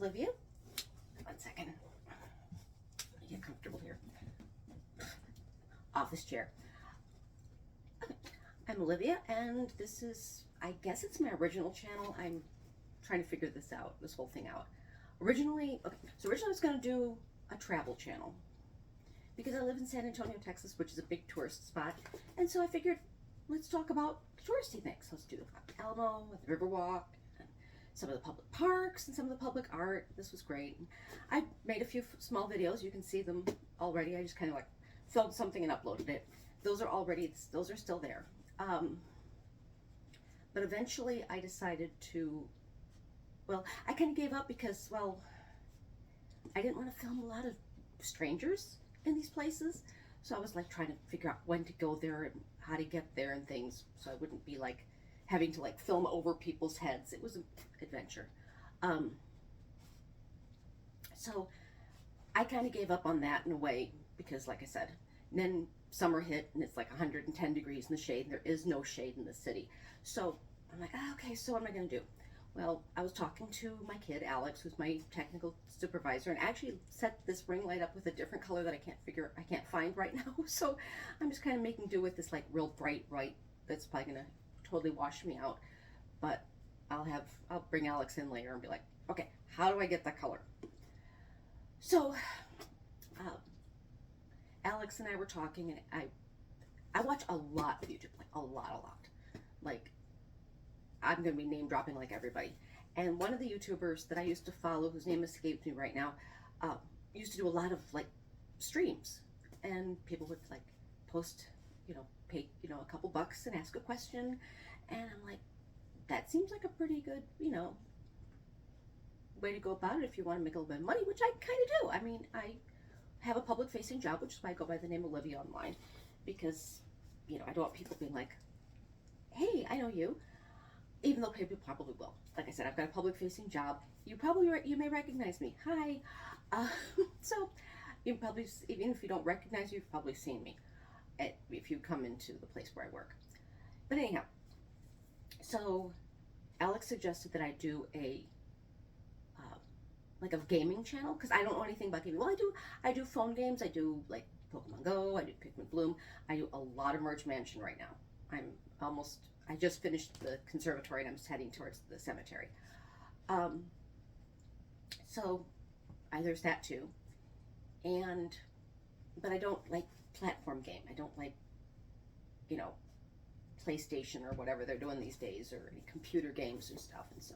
Olivia. 1 second. Get comfortable here. Office chair. I'm Olivia, and this is, I guess it's my original channel. I'm trying to figure this whole thing out. Originally I was going to do a travel channel because I live in San Antonio, Texas, which is a big tourist spot. And so I figured, let's talk about touristy things. Let's do the Alamo, the Riverwalk, and some of the public parks, and some of the public art. This was great. I made a few small videos. You can see them already. I just kind of like filmed something and uploaded it. Those are still there. But eventually I decided to, I kind of gave up because, I didn't want to film a lot of strangers in these places. So I was like trying to figure out when to go there and how to get there and things, so I wouldn't be like having to like film over people's heads. It was an adventure. So I kind of gave up on that in a way because, like I said, and then summer hit and it's like 110 degrees in the shade and there is no shade in the city. So I'm like, okay, so what am I going to do? Well, I was talking to my kid, Alex, who's my technical supervisor, and actually set this ring light up with a different color that I can't find right now. So I'm just kind of making do with this like real bright white that's probably going to totally wash me out. But I'll bring Alex in later and be like, okay, how do I get that color? So Alex and I were talking, and I watch a lot of YouTube, like a lot. Like, I'm going to be name dropping like everybody. And one of the YouTubers that I used to follow, whose name escapes me right now, used to do a lot of like streams, and people would like post, pay, a couple bucks and ask a question. And I'm like, that seems like a pretty good, way to go about it if you want to make a little bit of money, which I kind of do. I mean, I have a public facing job, which is why I go by the name Olivia online, because, I don't want people being like, hey, I know you. Even though people probably will. Like I said, I've got a public-facing job. You may recognize me. Hi. So you probably, even if you don't recognize me, you've probably seen me if you come into the place where I work. But anyhow, so Alex suggested that I do a like a gaming channel, because I don't know anything about gaming. Well, I do phone games. I do like Pokemon Go. I do Pikmin Bloom. I do a lot of Merge Mansion right now. I just finished the conservatory and I'm just heading towards the cemetery. So there's that too. But I don't like platform game. I don't like, PlayStation or whatever they're doing these days, or any computer games and stuff. And so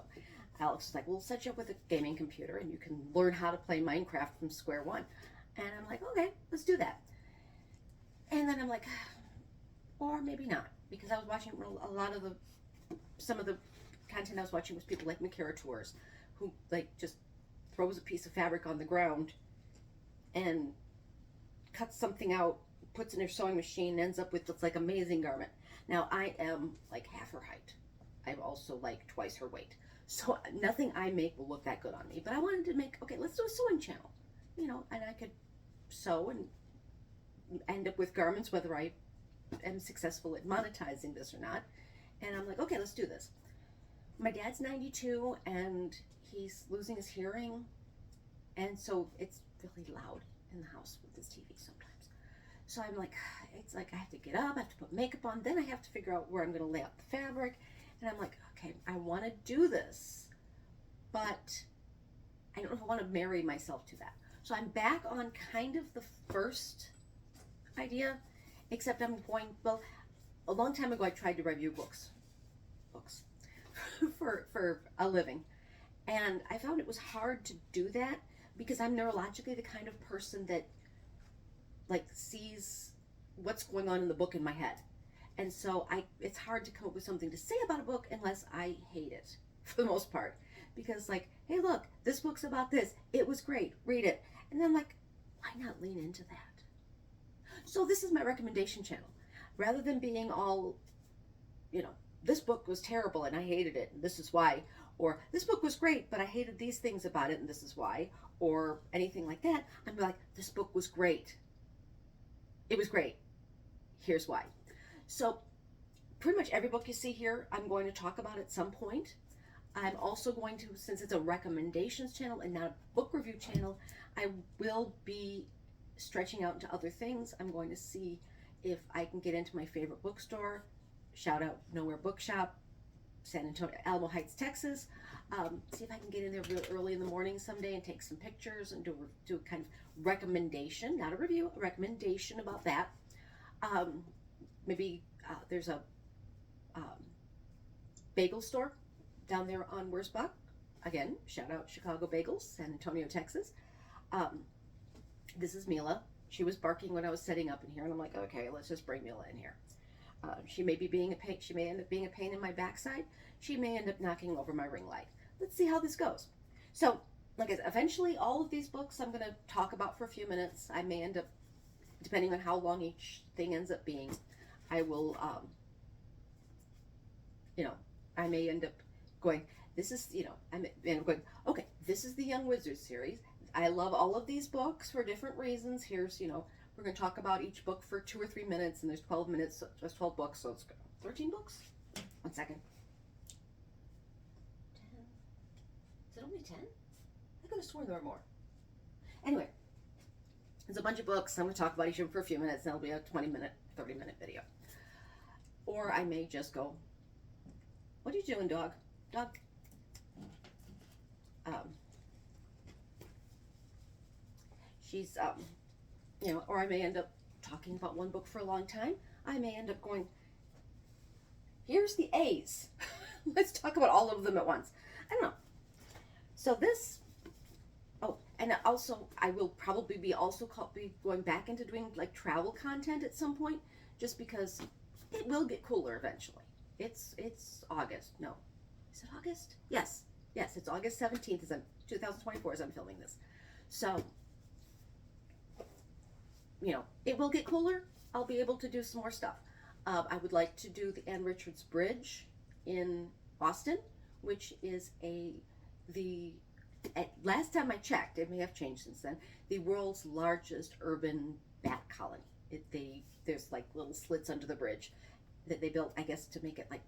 Alex was like, we'll set you up with a gaming computer and you can learn how to play Minecraft from square one. And I'm like, okay, let's do that. And then I'm like, or maybe not. Because I was watching some of the content I was watching was people like Makara Tours, who like just throws a piece of fabric on the ground and cuts something out, puts it in her sewing machine, and ends up with this like amazing garment. Now I am like half her height. I'm also like twice her weight. So nothing I make will look that good on me. But I wanted to make, okay, let's do a sewing channel, and I could sew and end up with garments, whether I am successful at monetizing this or not. And I'm like, okay, let's do this. My dad's 92 and he's losing his hearing, and so it's really loud in the house with his TV sometimes. So I'm like, it's like I have to get up, I have to put makeup on, then I have to figure out where I'm going to lay out the fabric. And I'm like, okay, I want to do this, but I don't know if I want to marry myself to that. So I'm back on kind of the first idea, except I'm going, a long time ago I tried to review books for a living. And I found it was hard to do that because I'm neurologically the kind of person that like sees what's going on in the book in my head. And so it's hard to come up with something to say about a book unless I hate it, for the most part. Because like, hey look, this book's about this. It was great, read it. And then I'm like, why not lean into that? So this is my recommendation channel. Rather than being all, this book was terrible and I hated it and this is why, or this book was great but I hated these things about it and this is why, or anything like that, I'm like, this book was great. It was great. Here's why. So pretty much every book you see here, I'm going to talk about at some point. I'm also going to, since it's a recommendations channel and not a book review channel, I will be stretching out into other things. I'm going to see if I can get into my favorite bookstore. Shout out Nowhere Bookshop, San Antonio, Alamo Heights, Texas. See if I can get in there real early in the morning someday and take some pictures and do a kind of recommendation, not a review, a recommendation about that. Maybe there's a bagel store down there on Wurzbach. Again, shout out Chicago Bagels, San Antonio, Texas. This is Mila. She was barking when I was setting up in here, and I'm like, okay, let's just bring Mila in here. She may be being a pain. She may end up being a pain in my backside. She may end up knocking over my ring light. Let's see how this goes. So, like I said, eventually all of these books I'm going to talk about for a few minutes. I may end up, depending on how long each thing ends up being, I will, I may end up going, this is, I'm going, okay, this is the Young Wizards series. I love all of these books for different reasons. Here's, we're going to talk about each book for 2 or 3 minutes, and there's 12 minutes, so there's 12 books, so it's 13 books? 1 second. 10. Is it only 10? I could have sworn there were more. Anyway, there's a bunch of books. I'm going to talk about each of them for a few minutes, and it'll be a 20-minute, 30-minute video. Or I may just go, what are you doing, dog? Dog? She's, or I may end up talking about one book for a long time. I may end up going, here's the A's. Let's talk about all of them at once. I don't know. So this, and also I will probably be going back into doing like travel content at some point, just because it will get cooler eventually. It's August. No. Is it August? Yes. Yes, it's August 17th, 2024 as I'm filming this. So, it will get cooler. I'll be able to do some more stuff. I would like to do the Ann Richards Bridge in Boston, which is last time I checked, it may have changed since then, the world's largest urban bat colony. There's like little slits under the bridge that they built, I guess, to make it like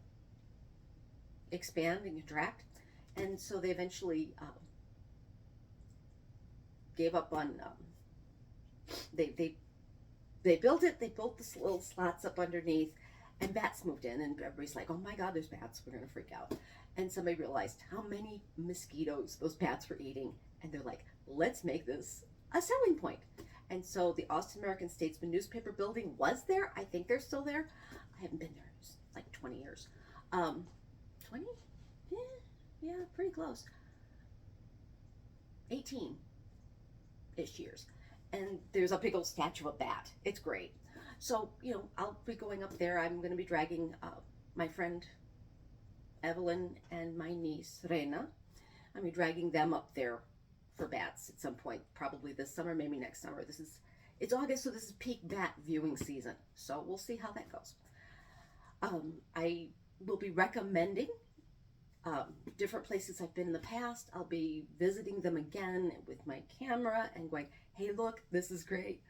expand and contract. And so they eventually gave up on, they built it, they built the little slots up underneath, and bats moved in, and everybody's like, oh my God, there's bats, we're gonna freak out. And somebody realized how many mosquitoes those bats were eating, and they're like, let's make this a selling point. And so the Austin American-Statesman newspaper building was there. I think they're still there. I haven't been there in like 20 years. 20? Yeah, pretty close. 18-ish years. And there's a big old statue of a bat. It's great. So, I'll be going up there. I'm going to be dragging my friend Evelyn and my niece Reina. I'll be dragging them up there for bats at some point, probably this summer, maybe next summer. It's August, so this is peak bat viewing season. So we'll see how that goes. I will be recommending different places I've been in the past. I'll be visiting them again with my camera and going, hey, look, this is great.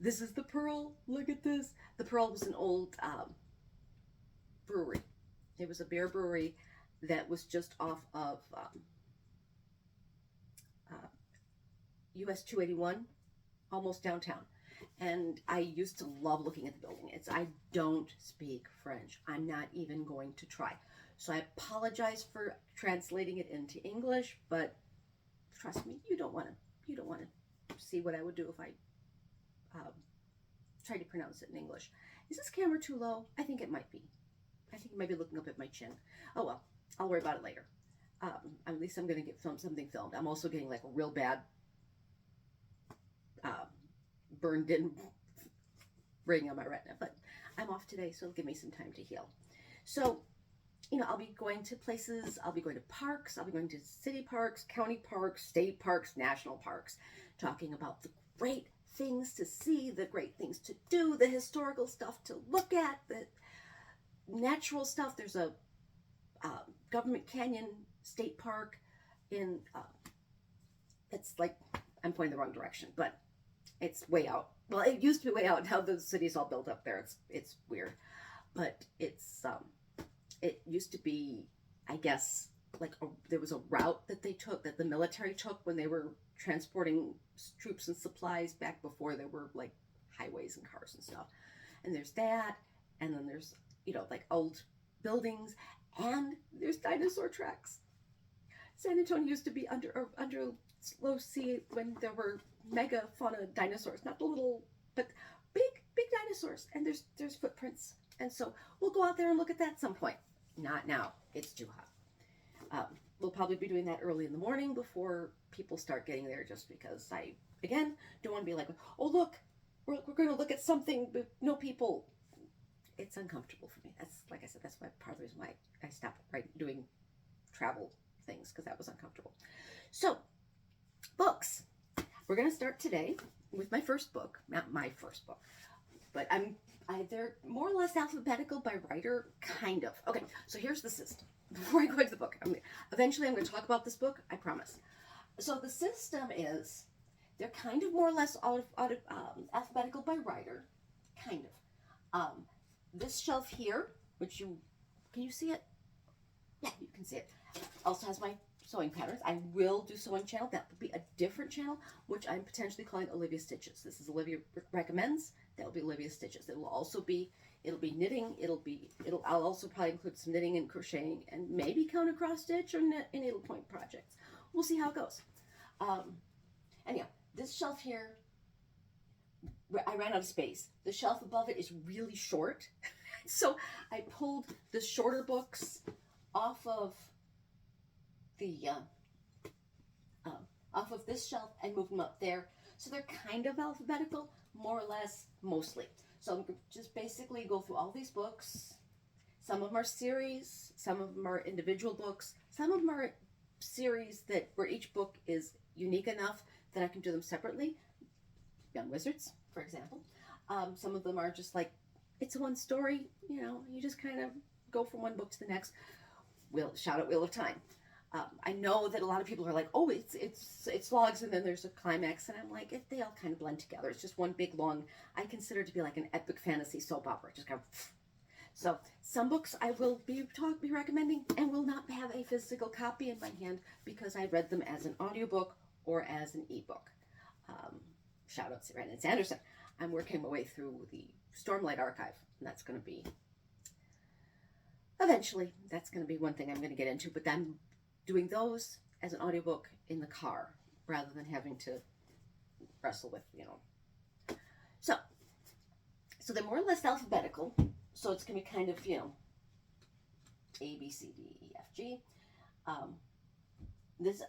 This is the Pearl. Look at this. The Pearl was an old brewery. It was a beer brewery that was just off of US 281, almost downtown. And I used to love looking at the building. I don't speak French. I'm not even going to try. So I apologize for translating it into English, but trust me, you don't want to see what I would do if I tried to pronounce it in English. Is this camera too low? I think it might be. I think it might be looking up at my chin. Oh well, I'll worry about it later. At least I'm going to get something filmed. I'm also getting like a real bad burned in ring on my retina, but I'm off today, so it'll give me some time to heal. So, I'll be going to places, I'll be going to parks, I'll be going to city parks, county parks, state parks, national parks, talking about the great things to see, the great things to do, the historical stuff to look at, the natural stuff. There's a Government Canyon State Park in, it's like, I'm pointing the wrong direction, but it's way out. Well, it used to be way out. Now the city's all built up there. It's weird, but it used to be, I guess, there was a route that they took, that the military took when they were transporting troops and supplies back before there were like highways and cars and stuff. And there's that, and then there's, like old buildings, and there's dinosaur tracks. San Antonio used to be under low sea when there were megafauna dinosaurs, not the little, but big dinosaurs, and there's footprints. And so we'll go out there and look at that at some point. Not now, it's too hot. We'll probably be doing that early in the morning before people start getting there, just because I, again, don't want to be like, oh look, we're going to look at something, but no people. It's uncomfortable for me. That's, like I said, that's part of the reason why I stopped doing travel things, because that was uncomfortable. So, books. We're going to start today with my first book. Not my first book, but they're more or less alphabetical by writer, kind of. Okay, so here's the system. Before I go into the book, eventually I'm going to talk about this book, I promise. So the system is, they're kind of more or less alphabetical by writer, kind of. This shelf here, which can you see it? Yeah, you can see it. Also has my sewing patterns. I will do sewing channel. That will be a different channel, which I'm potentially calling Olivia Stitches. This is Olivia Recommends. That will be Olivia Stitches. It will also be, it'll be knitting. I'll also probably include some knitting and crocheting, and maybe counter cross stitch or needlepoint projects. We'll see how it goes. Anyhow, this shelf here, I ran out of space. The shelf above it is really short. So I pulled the shorter books off of this shelf and moved them up there. So they're kind of alphabetical, more or less, mostly. So I'm going to just basically go through all these books. Some of them are series, some of them are individual books, some of them are series where each book is unique enough that I can do them separately. Young Wizards, for example. Some of them are just like, it's a one story, you just kind of go from one book to the next. Shout out Wheel of Time. I know that a lot of people are like, oh, it's logs and then there's a climax, and I'm like, they all kind of blend together. It's just one big long, I consider it to be like an epic fantasy soap opera. Just kind of. So some books I will be recommending and will not have a physical copy in my hand because I read them as an audiobook or as an ebook. Shout out to Brandon Sanderson. I'm working my way through the Stormlight Archive, and that's going to be, eventually, that's going to be one thing I'm going to get into, but I'm doing those as an audiobook in the car rather than having to wrestle with, So they're more or less alphabetical, so it's going to be kind of, A, B, C, D, E, F, G.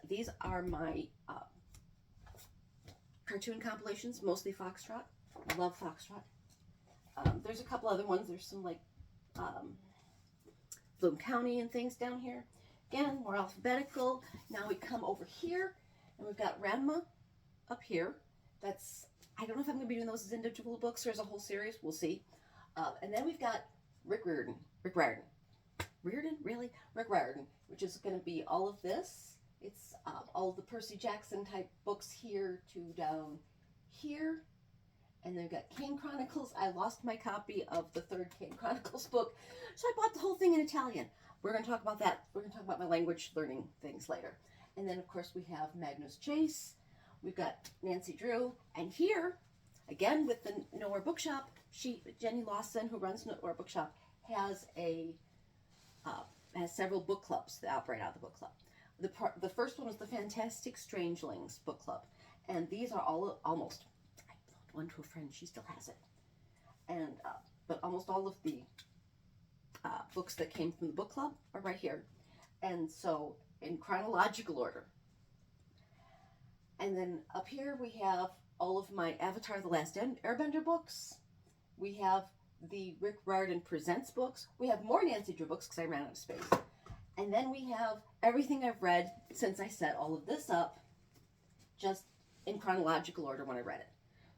These are my cartoon compilations, mostly Foxtrot. I love Foxtrot. There's a couple other ones. There's some like Bloom County and things down here. Again, more alphabetical. Now we come over here, and we've got Ranma up here. I don't know if I'm going to be doing those as individual books or as a whole series. We'll see. And then we've got Rick Riordan, which is going to be all of this. It's all of the Percy Jackson type books here to down here. And then we've got Kane Chronicles. I lost my copy of the third Kane Chronicles book, so I bought the whole thing in Italian. We're going to talk about that. We're going to talk about my language learning things later. And then, of course, we have Magnus Chase. We've got Nancy Drew. And here, again, with the Nowhere Bookshop, Jenny Lawson, who runs Nowhere Bookshop, has several book clubs that operate out of the book club. The first one was the Fantastic Strangelings book club. And these are all almost, I loaned one to a friend, she still has it. And, but almost all of the books that came from the book club are right here. And so in chronological order. And then up here we have all of my Avatar The Last Airbender books. We have the Rick Riordan Presents books. We have more Nancy Drew books because I ran out of space. And then we have everything I've read since I set all of this up, just in chronological order when I read it.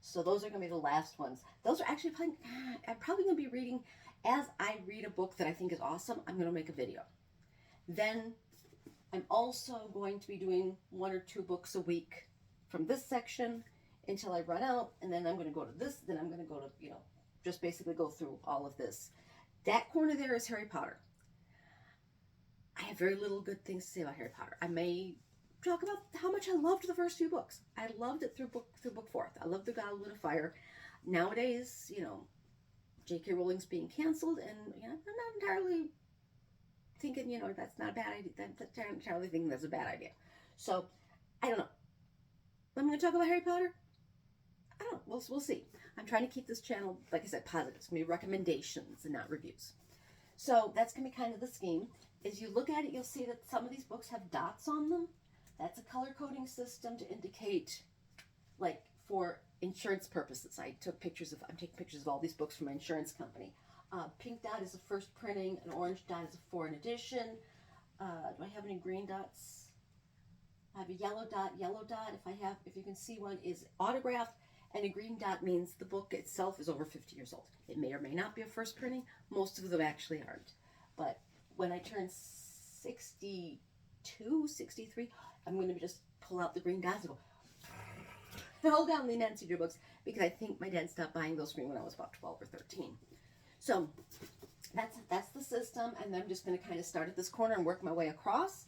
So those are going to be the last ones. Those are actually I'm probably going to be reading, as I read a book that I think is awesome, I'm going to make a video. Then I'm also going to be doing 1 or 2 books a week from this section until I run out, and then I'm going to go to this, then I'm going to go to, just basically go through all of this. That corner there is Harry Potter. I have very little good things to say about Harry Potter. I may talk about how much I loved the first few books. I loved it through book fourth. I loved the Goblet of Fire. Nowadays, J.K. Rowling's being canceled, and I'm not entirely thinking, that's not a bad idea. That's entirely thinking that's a bad idea. So, I don't know. I'm going to talk about Harry Potter. I don't know. We'll see. I'm trying to keep this channel, like I said, positive. It's going to be recommendations and not reviews. So that's going to be kind of the scheme. As you look at it, you'll see that some of these books have dots on them. That's a color coding system to indicate, like, for insurance purposes. I'm taking pictures of all these books from my insurance company. Pink dot is a first printing. An orange dot is a foreign edition. Do I have any green dots? I have a yellow dot. Yellow dot, if you can see one, is autographed. And a green dot means the book itself is over 50 years old. It may or may not be a first printing. Most of them actually aren't. But when I turn 62, 63, I'm going to just pull out the green dots and go, hold down the Nancy Drew books, because I think my dad stopped buying those green when I was about 12 or 13. So that's the system, and then I'm just going to kind of start at this corner and work my way across.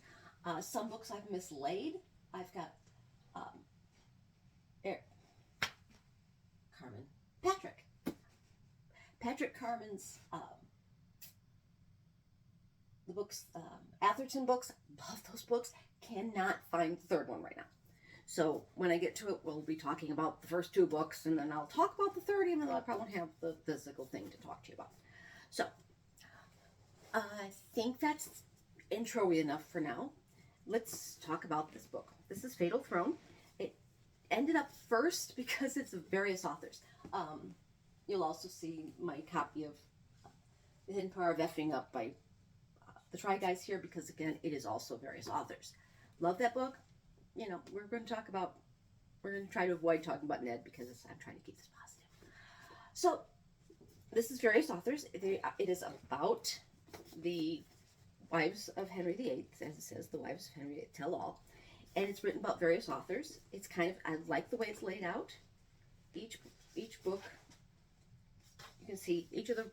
Some books I've mislaid. I've got Patrick Carman's the books, Atherton books. Love those books. Cannot find the third one right now. So when I get to it, we'll be talking about the first two books, and then I'll talk about the third, even though I probably won't have the physical thing to talk to you about. So I think that's intro-y enough for now. Let's talk about this book. This is Fatal Throne. It ended up first because it's of various authors. You'll also see my copy of The Hidden Power of Effing Up by the Try Guys here, because again, it is also various authors. Love that book. We're going to try to avoid talking about Ned, because I'm trying to keep this positive. So this is various authors. It is about the wives of Henry VIII, as it says, the wives of Henry VIII tell all. And it's written about various authors. It's I like the way it's laid out. Each book, you can see each of the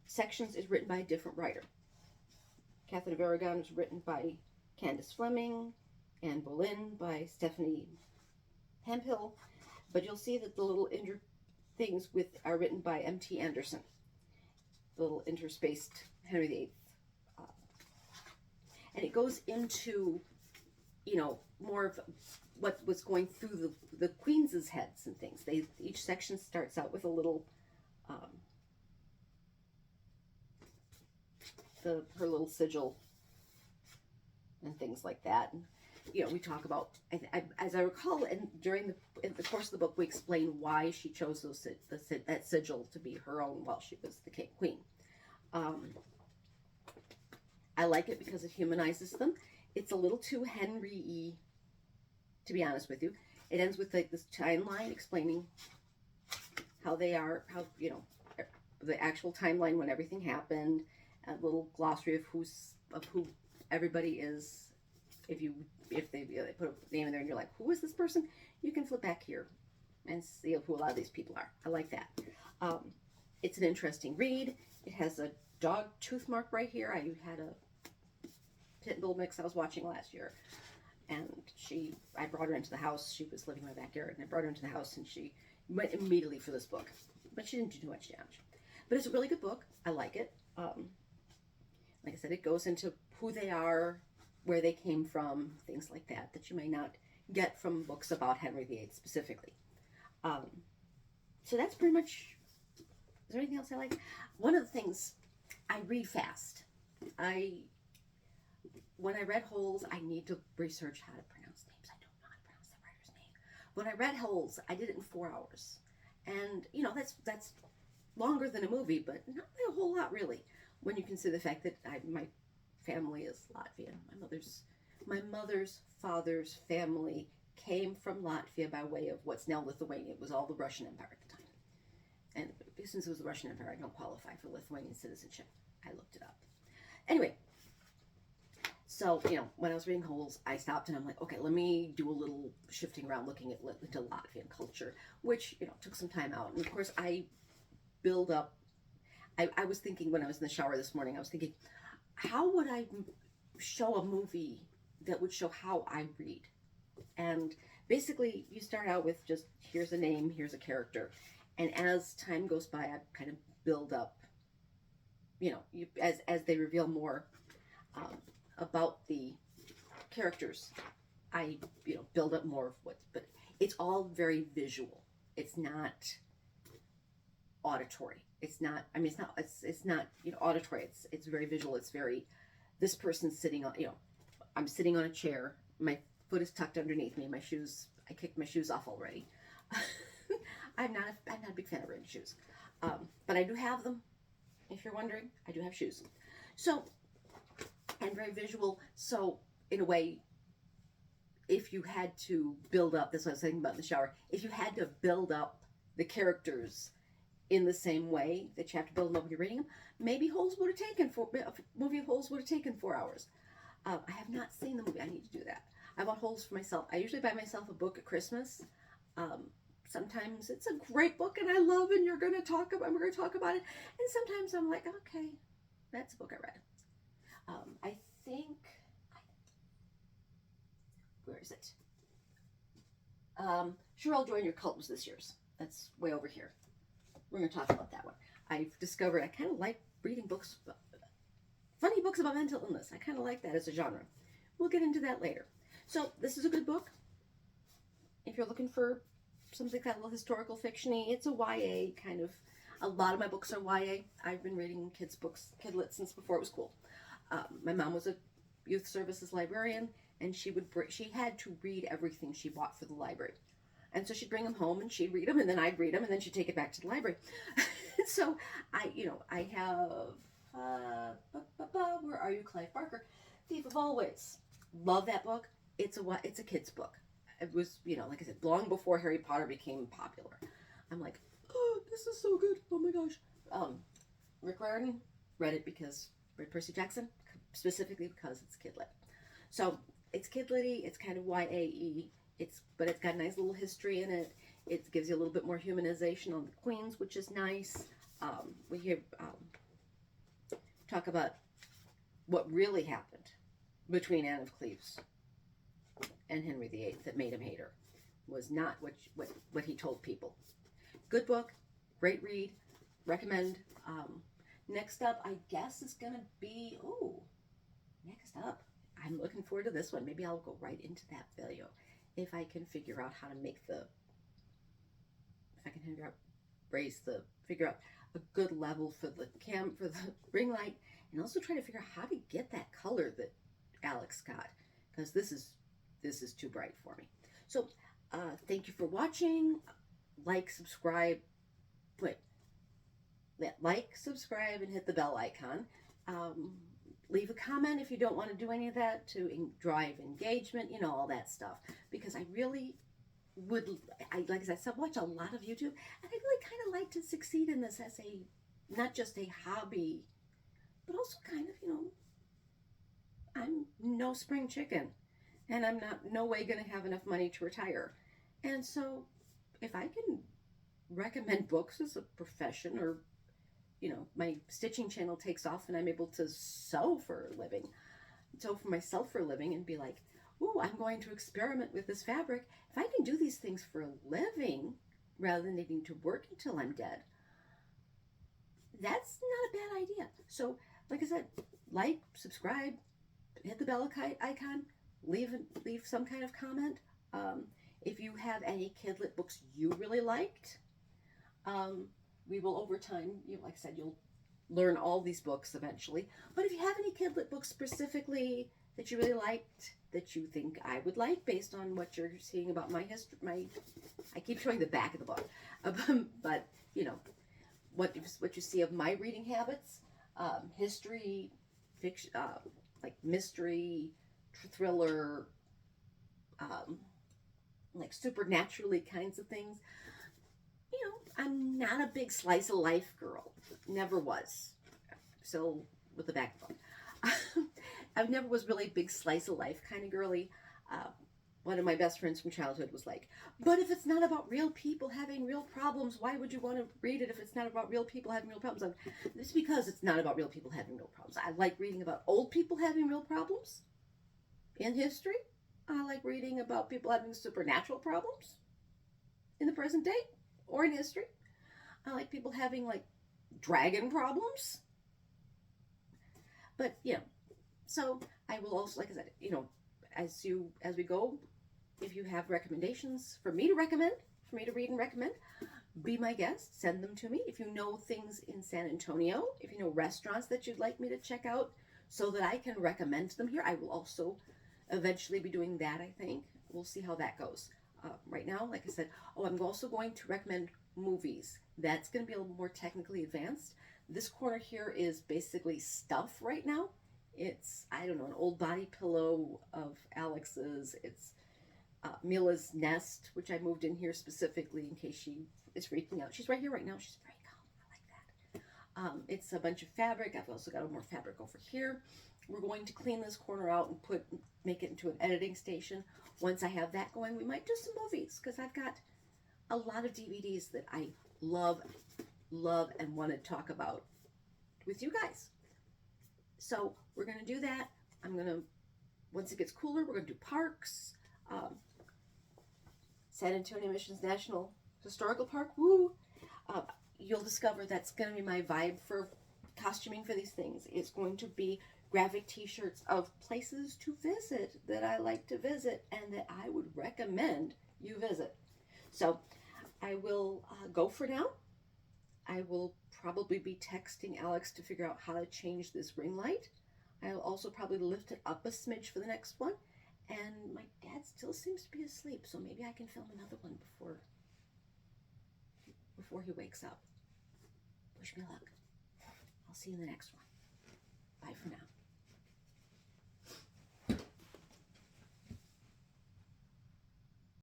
sections is written by a different writer. Catherine of Aragon is written by Candace Fleming, Anne Boleyn by Stephanie Hemphill, but you'll see that the little things are written by M.T. Anderson, the little interspaced Henry VIII. And it goes into, more of what was going through the queens' heads and things. Each section starts out with a little, her little sigil and things like that. And, we talk about, as I recall, and during the course of the book, we explain why she chose that sigil to be her own while she was the queen. I like it because it humanizes them. It's a little too Henry-y, to be honest with you. It ends with this timeline explaining how they are, the actual timeline when everything happened. A little glossary of who everybody is. If they put a name in there and you're like, who is this person? You can flip back here and see who a lot of these people are. I like that. It's an interesting read. It has a dog tooth mark right here. I had a pit bull mix I was watching last year, and I brought her into the house. She was living in my backyard, and I brought her into the house, and she went immediately for this book, but she didn't do too much damage. But it's a really good book. I like it. Like I said, it goes into who they are, where they came from, things like that you may not get from books about Henry VIII specifically. So that's pretty much. Is there anything else I like? One of the things, I read fast. When I read Holes, I need to research how to pronounce names. I don't know how to pronounce the writer's name. When I read Holes, I did it in 4 hours. And, that's longer than a movie, but not by a whole lot, really, when you consider the fact that my family is Latvian. My mother's father's family came from Latvia by way of what's now Lithuania. It was all the Russian Empire at the time. And since it was the Russian Empire, I don't qualify for Lithuanian citizenship. I looked it up. Anyway, so, when I was reading Holes, I stopped and I'm like, okay, let me do a little shifting around, looking into Latvian culture, which, took some time out. And of course, I I was thinking when I was in the shower this morning, I was thinking, how would I show a movie that would show how I read? And basically, you start out with just, here's a name, here's a character. And as time goes by, I kind of build up, as they reveal more about the characters, I, build up more of but it's all very visual. It's not auditory. It's not, it's not, auditory. It's very visual. It's very, this person's sitting on, I'm sitting on a chair. My foot is tucked underneath me. My shoes, I kicked my shoes off already. I'm not a big fan of wearing shoes. But I do have them. If you're wondering, I do have shoes. So, and very visual. So, in a way, if you had to build up, that's what I was saying about in the shower, if you had to build up the characters in the same way that you have to build them up when you're reading them, maybe Holes would have taken movie of Holes would have taken 4 hours. I have not seen the movie. I need to do that. I bought Holes for myself. I usually buy myself a book at Christmas. Sometimes it's a great book and I love it and we're going to talk about it. And sometimes I'm like, okay, that's a book I read. I think, where is it? Sure, I'll Join Your Cult was this year's. That's way over here. We're going to talk about that one. I've discovered I kind of like reading books, funny books about mental illness. I kind of like that as a genre. We'll get into that later. So this is a good book. If you're looking for something kind of a little historical fiction-y, it's a YA kind of. A lot of my books are YA. I've been reading kids' books, kidlit, since before it was cool. My mom was a youth services librarian, and she had to read everything she bought for the library. And so she'd bring them home and she'd read them, and then I'd read them, and then she'd take it back to the library. So I have, where are you, Clive Barker? Thief of Always. Love that book. It's a kid's book. It was, like I said, long before Harry Potter became popular. I'm like, oh, this is so good. Oh my gosh. Rick Riordan, read Percy Jackson, specifically because it's kidlit. So it's kidlit-y, it's kind of YA-y, but it's got a nice little history in it. It gives you a little bit more humanization on the queens, which is nice. We hear talk about what really happened between Anne of Cleves and Henry VIII that made him hate her. Was not what he told people. Good book, great read, recommend. Next up, I guess is going to be, next up, I'm looking forward to this one. Maybe I'll go right into that video if I can figure out how to make figure out a good level for the ring light, and also try to figure out how to get that color that Alex got, because this is too bright for me. So thank you for watching. Subscribe, and hit the bell icon. Leave a comment if you don't want to do any of that to drive engagement, all that stuff. Because I really would, like I said, watch a lot of YouTube, and I really kind of like to succeed in this as not just a hobby, but also kind of, I'm no spring chicken, and I'm no way going to have enough money to retire. And so if I can recommend books as a profession, or my stitching channel takes off and I'm able to sew for myself for a living, and be like, ooh, I'm going to experiment with this fabric. If I can do these things for a living rather than needing to work until I'm dead, that's not a bad idea. So, like I said, subscribe, hit the bell icon, leave some kind of comment. If you have any kidlit books you really liked, we will, over time, like I said, you'll learn all these books eventually. But if you have any kidlit books specifically that you really liked, that you think I would like, based on what you're seeing about my history, I keep showing the back of the book, but what you see of my reading habits, history, fiction, like mystery, thriller, like supernaturally kinds of things. I'm not a big slice of life girl. Never was. So, with the back book. I never was really a big slice of life kind of girly. one of my best friends from childhood was like, but if it's not about real people having real problems, why would you want to read it if it's not about real people having real problems? It's because it's not about real people having real problems. I like reading about old people having real problems in history. I like reading about people having supernatural problems in the present day or in history. I like people having like dragon problems. But so I will also, like I said, as we go, if you have recommendations for me to recommend, for me to read and recommend, be my guest. Send them to me. If you know things in San Antonio, if you know restaurants that you'd like me to check out so that I can recommend them here, I will also eventually be doing that, I think. We'll see how that goes. Right now, like I said, I'm also going to recommend movies. That's going to be a little more technically advanced. This corner here is basically stuff right now. It's, I don't know, an old body pillow of Alex's. It's Mila's nest, which I moved in here specifically in case she is freaking out. She's right here right now. She's very calm. I like that. It's a bunch of fabric. I've also got more fabric over here. We're going to clean this corner out and make it into an editing station. Once I have that going, we might do some movies because I've got a lot of DVDs that I love and want to talk about with you guys. So we're going to do that. Once it gets cooler, we're going to do parks. San Antonio Missions National Historical Park. Woo! You'll discover that's going to be my vibe for costuming for these things. It's going to be graphic t-shirts of places to visit that I like to visit and that I would recommend you visit. So I will go for now. I will probably be texting Alex to figure out how to change this ring light. I'll also probably lift it up a smidge for the next one. And my dad still seems to be asleep, so maybe I can film another one before he wakes up. Wish me luck. I'll see you in the next one. Bye for now.